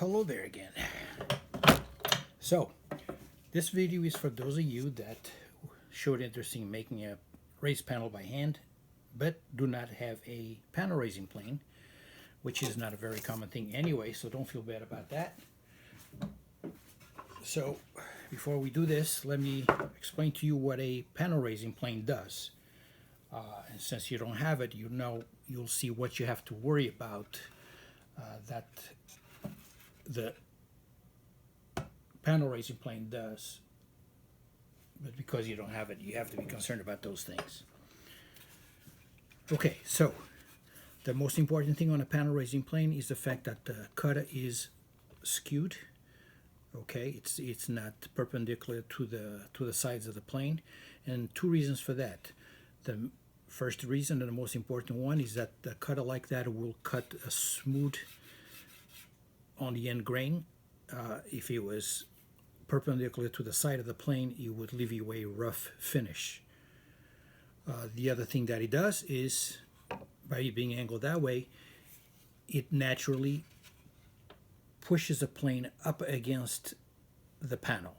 Hello there again. So, this video is for those of you that showed interest in making a raised panel by hand, but do not have a panel raising plane, which is not a very common thing anyway, so don't feel bad about that. So, before we do this, let me explain to you what a panel raising plane does. And since you don't have it, you'll see what you have to worry about that the panel raising plane does. But because you don't have it, you have to be concerned about those things. Okay, so the most important thing on a panel raising plane is the fact that the cutter is skewed. Okay, it's not perpendicular to the sides of the plane, and two reasons for that. The first reason, and the most important one, is that the cutter like that will cut a smooth on the end grain. If it was perpendicular to the side of the plane, it would leave you a rough finish. The other thing that it does is, by it being angled that way, it naturally pushes the plane up against the panel.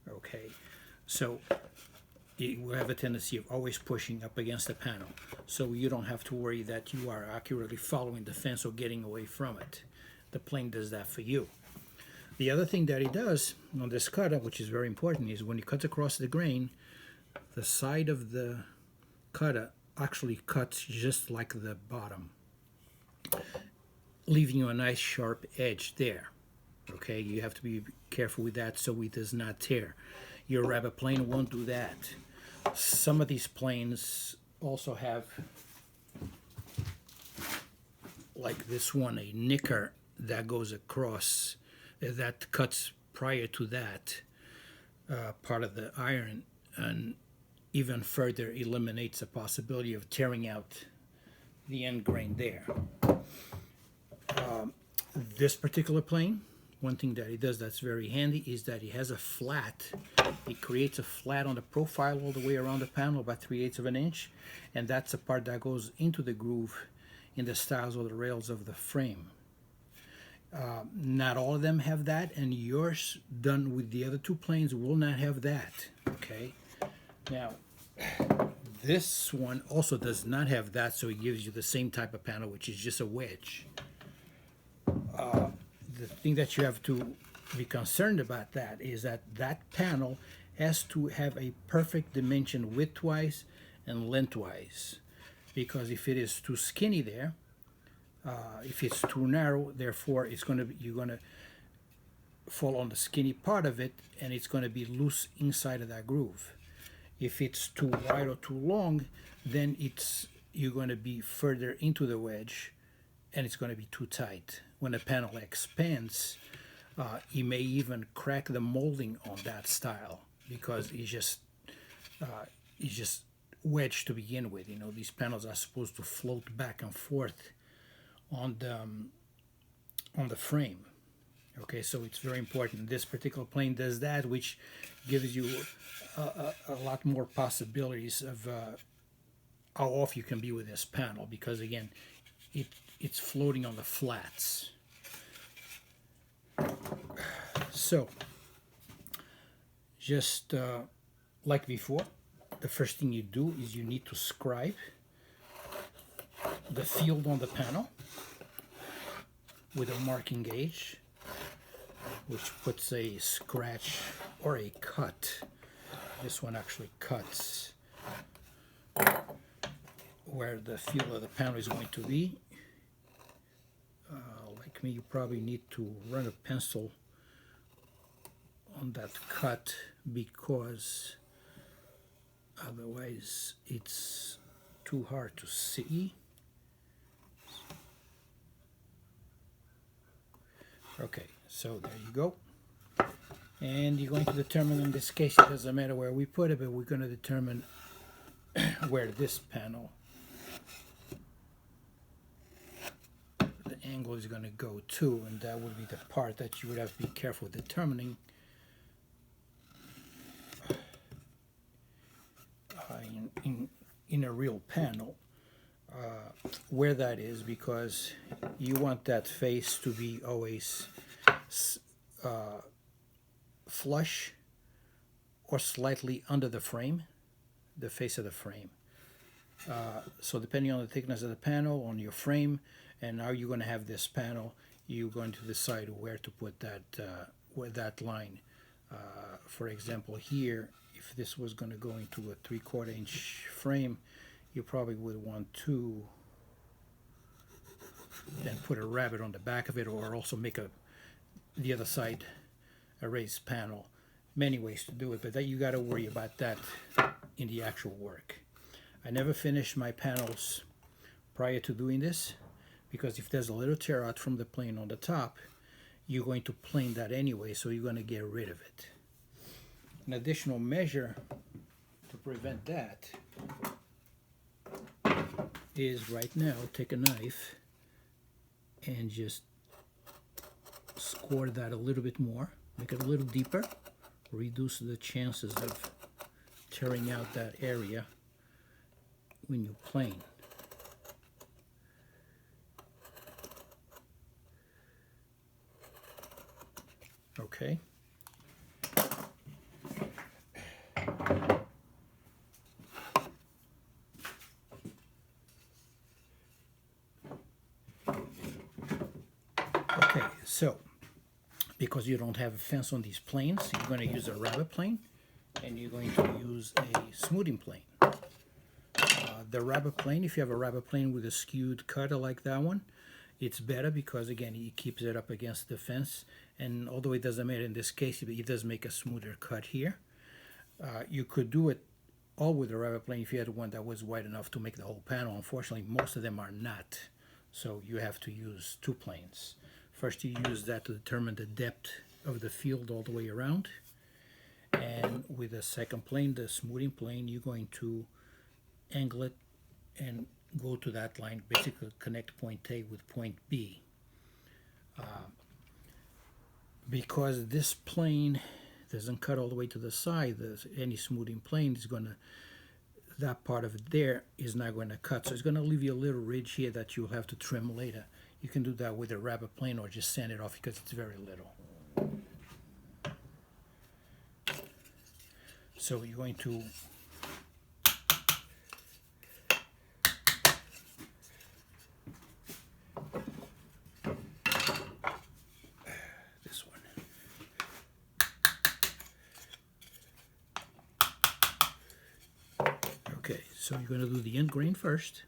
Okay, so it will have a tendency of always pushing up against the panel, so you don't have to worry that you are accurately following the fence or getting away from it. The plane does that for you. The other thing that it does on this cutter, which is very important, is when it cuts across the grain, the side of the cutter actually cuts just like the bottom, leaving you a nice sharp edge there. Okay, you have to be careful with that so it does not tear. Your rabbet plane won't do that. Some of these planes also have, like this one, a nicker that goes across, that cuts prior to that part of the iron, and even further eliminates the possibility of tearing out the end grain there. This particular plane, one thing that it does that's very handy is that it has a flat. It creates a flat on the profile all the way around the panel, about 3/8 of an inch, and that's the part that goes into the groove in the stiles or the rails of the frame. Not all of them have that, and yours done with the other two planes will not have that. Okay, now this one also does not have that, so it gives you the same type of panel, which is just a wedge. The thing that you have to be concerned about that is that that panel has to have a perfect dimension widthwise and lengthwise, because if it is too skinny there, if it's too narrow, therefore you're going to fall on the skinny part of it, and it's going to be loose inside of that groove. If it's too wide or too long, then you're going to be further into the wedge, and it's going to be too tight. When the panel expands, it may even crack the molding on that style, because it's just wedged to begin with. You know, these panels are supposed to float back and forth on the frame. Okay, so it's very important. This particular plane does that, which gives you a lot more possibilities of how off you can be with this panel, because again, it's floating on the flats. So, just like before, the first thing you do is you need to scribe the field on the panel with a marking gauge, which puts a scratch or a cut. This one actually cuts where the field of the panel is going to be. Like me, you probably need to run a pencil on that cut, because otherwise it's too hard to see. Okay, so there you go. And you're going to determine, in this case, it doesn't matter where we put it, but we're going to determine where this panel, the angle is going to go to, and that would be the part that you would have to be careful determining in a real panel. Where that is, because you want that face to be always flush or slightly under the frame, the face of the frame. So depending on the thickness of the panel, on your frame, and how you're going to have this panel, you're going to decide where to put that line. For example, here, if this was going to go into a 3/4 inch frame, you probably would want to then put a rabbet on the back of it, or also make the other side a raised panel. Many ways to do it, but that you got to worry about that in the actual work. I never finished my panels prior to doing this, because if there's a little tear out from the plane on the top, you're going to plane that anyway, so you're going to get rid of it. An additional measure to prevent that is right now take a knife and just score that a little bit more, make it a little deeper, reduce the chances of tearing out that area when you plane. Okay. Okay, so because you don't have a fence on these planes, you're going to use a rabbet plane, and you're going to use a smoothing plane. The rabbet plane, if you have a rabbet plane with a skewed cutter like that one, it's better because, again, it keeps it up against the fence, and although it doesn't matter in this case, it does make a smoother cut here. You could do it all with a rabbet plane if you had one that was wide enough to make the whole panel. Unfortunately, most of them are not, so you have to use two planes. First, you use that to determine the depth of the field all the way around, and with the second plane, the smoothing plane, you're going to angle it and go to that line, basically connect point A with point B. Because this plane doesn't cut all the way to the side, any smoothing plane is going to, that part of it there is not going to cut, so it's going to leave you a little ridge here that you'll have to trim later. You can do that with a rabbet plane or just sand it off because it's very little. So you're going to this one. Okay, so you're going to do the end grain first.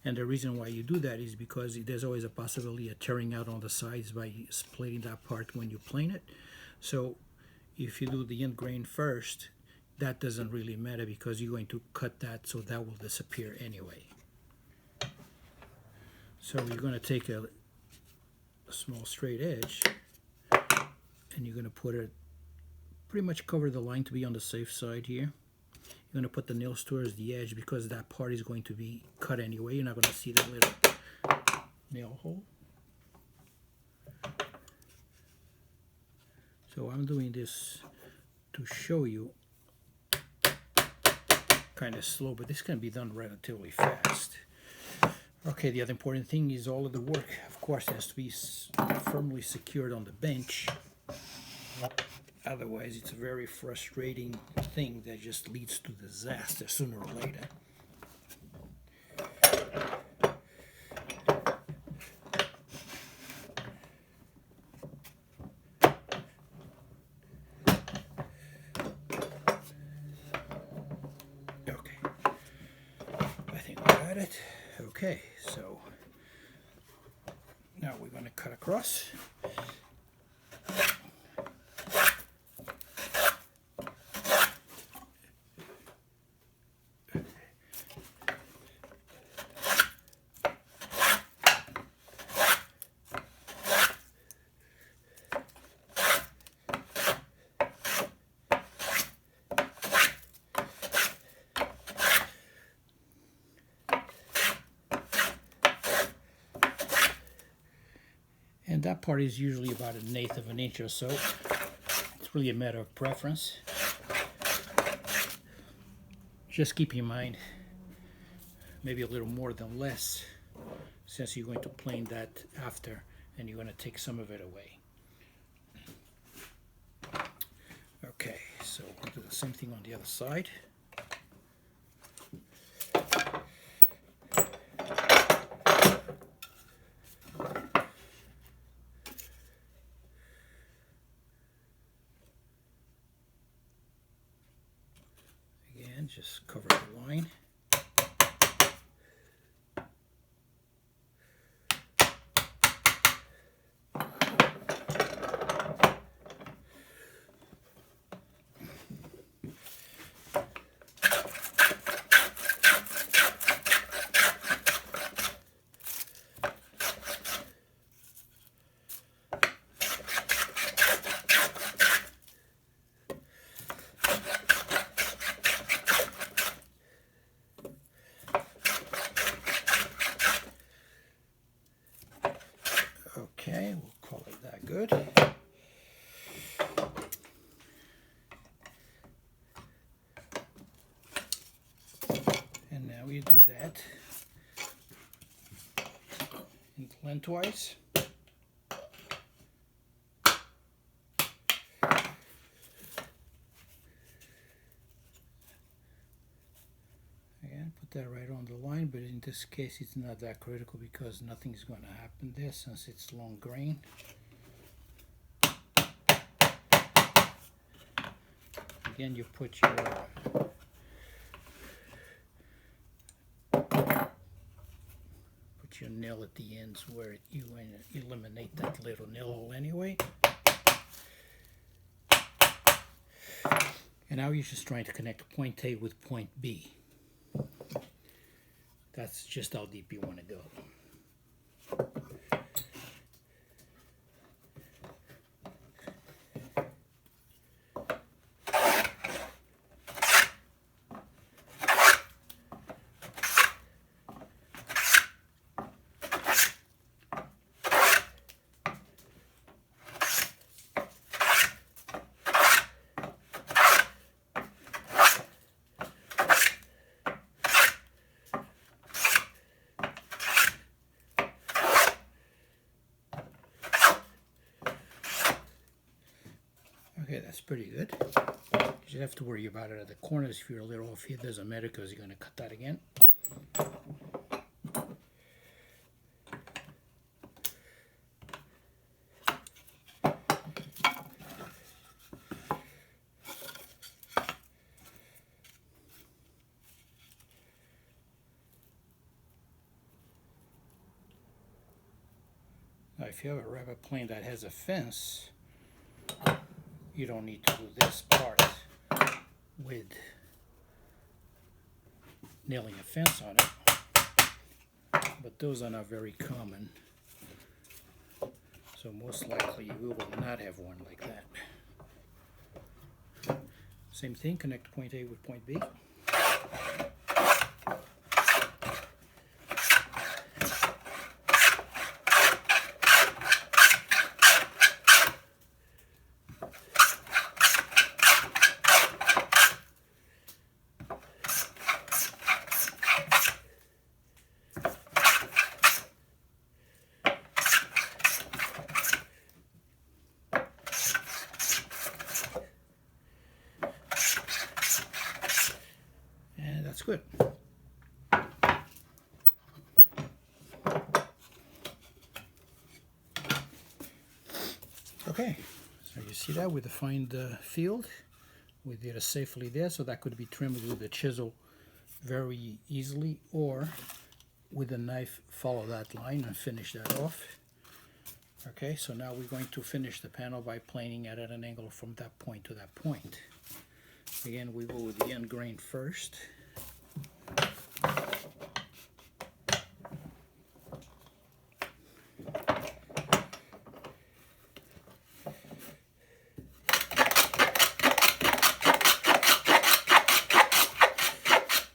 And the reason why you do that is because there's always a possibility of tearing out on the sides by splitting that part when you plane it. So if you do the end grain first, that doesn't really matter because you're going to cut that, so that will disappear anyway. So you're going to take a small straight edge and you're going to put it, pretty much cover the line to be on the safe side here. You're going to put the nails towards the edge because that part is going to be cut anyway. You're not going to see the little nail hole. So I'm doing this to show you, kind of slow, but this can be done relatively fast. Okay, the other important thing is all of the work, of course, has to be firmly secured on the bench. Otherwise, it's a very frustrating thing that just leads to disaster sooner or later. Okay, I think we got it. Okay, so now we're going to cut across. And that part is usually about 1/8 of an inch or so. It's really a matter of preference. Just keep in mind, maybe a little more than less, since you're going to plane that after and you're going to take some of it away. Okay, so we'll do the same thing on the other side. Again, just cover the line. Okay, we'll call it that good. And now we do that lengthwise. Again, put that right on the line, but in this case it's not that critical because nothing's going to happen there since it's long grain. Again, you put your nail at the ends where you eliminate that little nail hole anyway. And now you're just trying to connect point A with point B. That's just how deep you want to go. Okay, that's pretty good. You just have to worry about it at the corners. If you're a little off here, doesn't matter because you're going to cut that again. Now, if you have a rabbet plane that has a fence, you don't need to do this part with nailing a fence on it, but those are not very common, so most likely we will not have one like that. Same thing, connect point A with point B. That's good. Okay, so you see that we defined the field. We did it safely there, so that could be trimmed with a chisel very easily, or with a knife follow that line and finish that off. Okay, so now we're going to finish the panel by planing it at an angle from that point to that point. Again, we go with the end grain first.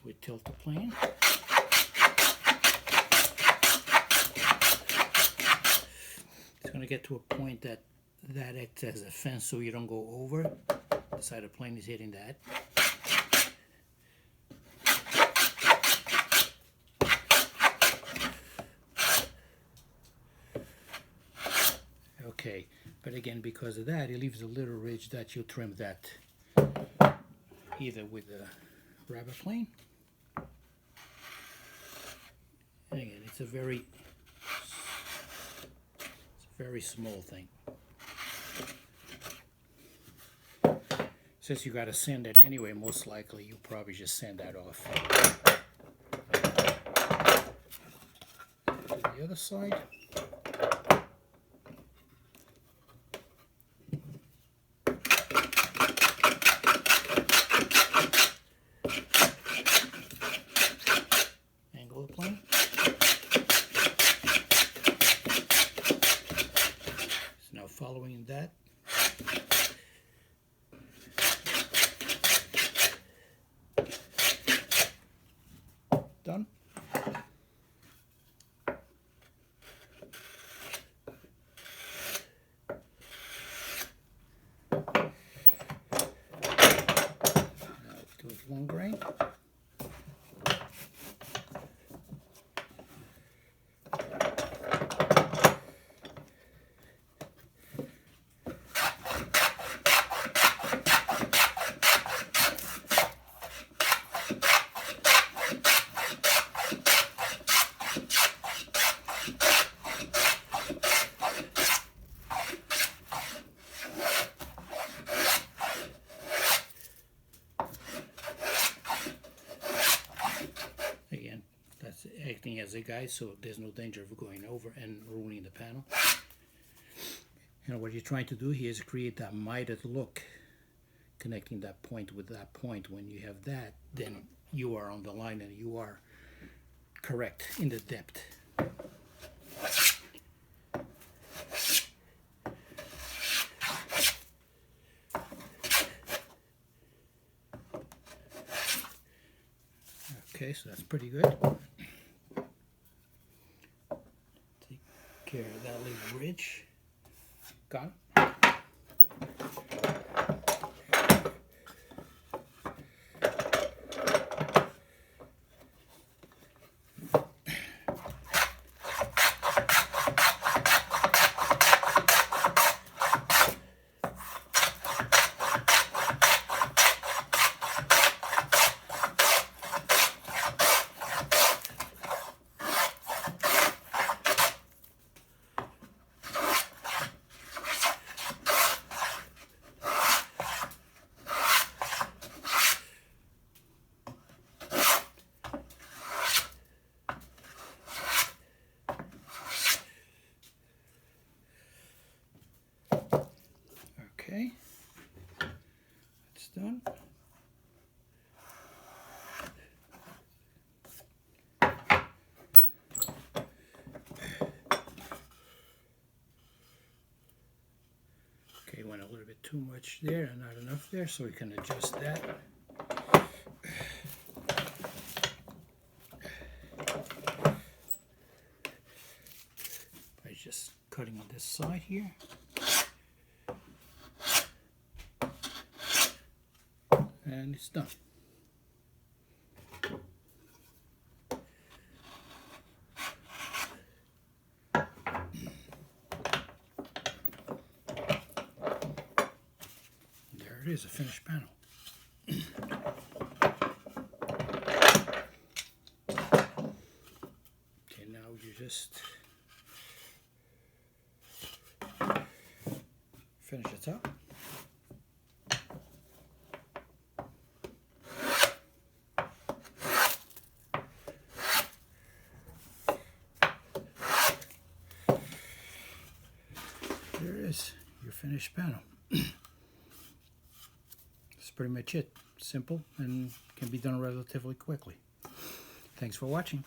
We tilt the plane. It's going to get to a point that acts as a fence so you don't go over. The side of the plane is hitting that. Okay, but again, because of that, it leaves a little ridge that you trim that either with the rubber plane. And again, it's a very small thing. Since you got to sand it anyway, most likely you probably just sand that off. To the other side. Angle the plane. So now following that, done. Now do it long grain. Again, that's acting as a guide, so there's no danger of going over and ruining the panel. And what you're trying to do here is create that mitered look, connecting that point with that point. When you have that, then you are on the line and you are correct in the depth. Okay, so that's pretty good. Take care of that little ridge. Got it? Okay, that's done. Okay, went a little bit too much there and not enough there, so we can adjust that. By just cutting on this side here. And it's done. There it is, a finished panel. Okay, now you just finish it up. There is your finished panel. That's pretty much it. Simple and can be done relatively quickly. Thanks for watching.